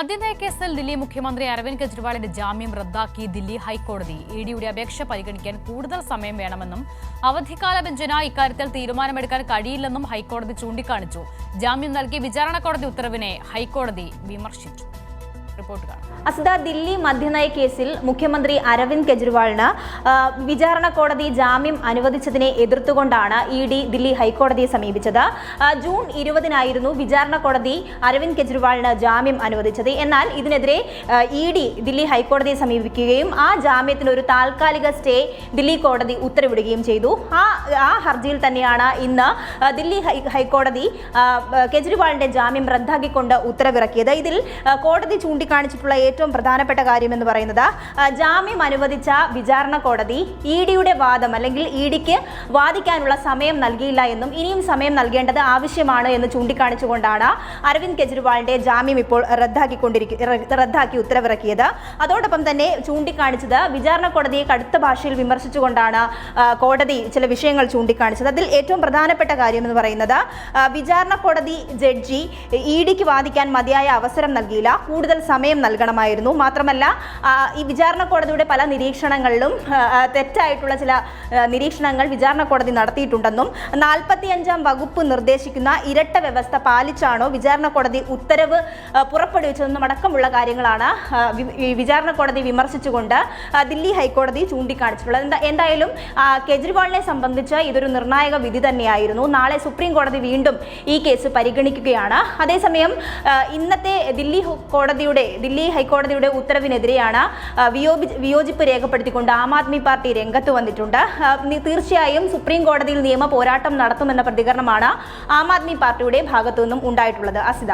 മദ്യനയ കേസിൽ ദില്ലി മുഖ്യമന്ത്രി അരവിന്ദ് കെജ്രിവാളിന്റെ ജാമ്യം റദ്ദാക്കി ദില്ലി ഹൈക്കോടതി. ഇഡിയുടെ അപേക്ഷ പരിഗണിക്കാൻ കൂടുതൽ സമയം വേണമെന്നും അവധിക്കാല ബെഞ്ചിന് ഇക്കാര്യത്തിൽ തീരുമാനമെടുക്കാൻ കഴിയില്ലെന്നും ഹൈക്കോടതി ചൂണ്ടിക്കാണിച്ചു. ജാമ്യം നൽകി വിചാരണ കോടതി ഉത്തരവിനെ ഹൈക്കോടതി വിമർശിച്ചു. അസിത, ദില്ലി മദ്യനയ കേസിൽ മുഖ്യമന്ത്രി അരവിന്ദ് കെജ്രിവാളിന് വിചാരണ കോടതി ജാമ്യം അനുവദിച്ചതിനെ എതിർത്തുകൊണ്ടാണ് ഇഡി ദില്ലി ഹൈക്കോടതിയെ സമീപിച്ചത്. ജൂൺ 20-നായിരുന്നു വിചാരണ കോടതി അരവിന്ദ് കെജ്രിവാളിന് ജാമ്യം അനുവദിച്ചത്. എന്നാൽ ഇതിനെതിരെ ഇഡി ദില്ലി ഹൈക്കോടതിയെ സമീപിക്കുകയും ആ ജാമ്യത്തിന് ഒരു താൽക്കാലിക സ്റ്റേ ദില്ലി കോടതി ഉത്തരവിടുകയും ചെയ്തു. ആ ഹർജിയിൽ തന്നെയാണ് ഇന്ന് ദില്ലി ഹൈക്കോടതി കെജ്രിവാളിന്റെ ജാമ്യം റദ്ദാക്കിക്കൊണ്ട് ഉത്തരവിറക്കിയത്. ഇതിൽ കോടതി ചൂണ്ടിക്കാണിച്ചിട്ടുള്ള ഏറ്റവും പ്രധാനപ്പെട്ട കാര്യം എന്ന് പറയുന്നത്, ജാമ്യം അനുവദിച്ച വിചാരണ കോടതി ഇഡിയുടെ വാദം അല്ലെങ്കിൽ ഇഡിക്ക് വാദിക്കാനുള്ള സമയം നൽകിയില്ല എന്നും ഇനിയും സമയം നൽകേണ്ടത് ആവശ്യമാണ് എന്ന് ചൂണ്ടിക്കാണിച്ചുകൊണ്ടാണ് അരവിന്ദ് കെജ്രിവാളിന്റെ ജാമ്യം ഇപ്പോൾ റദ്ദാക്കി ഉത്തരവിറക്കിയത്. അതോടൊപ്പം തന്നെ ചൂണ്ടിക്കാണിച്ചത്, വിചാരണ കോടതിയെ കടുത്ത ഭാഷയിൽ വിമർശിച്ചുകൊണ്ടാണ് കോടതി ചില വിഷയങ്ങൾ ചൂണ്ടിക്കാണിച്ചത്. അതിൽ ഏറ്റവും പ്രധാനപ്പെട്ട കാര്യം എന്ന് പറയുന്നത്, വിചാരണ കോടതി ജഡ്ജി ഇഡിക്ക് വാദിക്കാൻ മതിയായ അവസരം നൽകിയില്ല, കൂടുതൽ സമയം നൽകണമായിരുന്നു. മാത്രമല്ല, ഈ വിചാരണ കോടതിയുടെ പല നിരീക്ഷണങ്ങളിലും തെറ്റായിട്ടുള്ള ചില നിരീക്ഷണങ്ങൾ വിചാരണ കോടതി നടത്തിയിട്ടുണ്ടെന്നും 45-ാം വകുപ്പ് നിർദ്ദേശിക്കുന്ന ഇരട്ട വ്യവസ്ഥ പാലിച്ചാണോ വിചാരണ കോടതി ഉത്തരവ് പുറപ്പെടുവിച്ചതെന്നും അടക്കമുള്ള കാര്യങ്ങളാണ് വിചാരണ കോടതി വിമർശിച്ചുകൊണ്ട് ദില്ലി ഹൈക്കോടതി ചൂണ്ടിക്കാണിച്ചിട്ടുള്ളത്. എന്തായാലും കെജ്രിവാളിനെ സംബന്ധിച്ച് ഇതൊരു നിർണായക വിധി തന്നെയായിരുന്നു. നാളെ സുപ്രീം കോടതി വീണ്ടും ഈ കേസ് പരിഗണിക്കുകയാണ്. അതേസമയം ഇന്നത്തെ ദില്ലി ഹൈക്കോടതിയുടെ ഉത്തരവിനെതിരെയാണ് വിയോജിപ്പ് രേഖപ്പെടുത്തിക്കൊണ്ട് ആം ആദ്മി പാർട്ടി രംഗത്ത് വന്നിട്ടുണ്ട്. തീർച്ചയായും സുപ്രീം കോടതിയിൽ നിയമ പോരാട്ടം നടത്തുമെന്ന പ്രതികരണമാണ് ആം ആദ്മി പാർട്ടിയുടെ ഭാഗത്തു നിന്നും ഉണ്ടായിട്ടുള്ളത്. അസിത.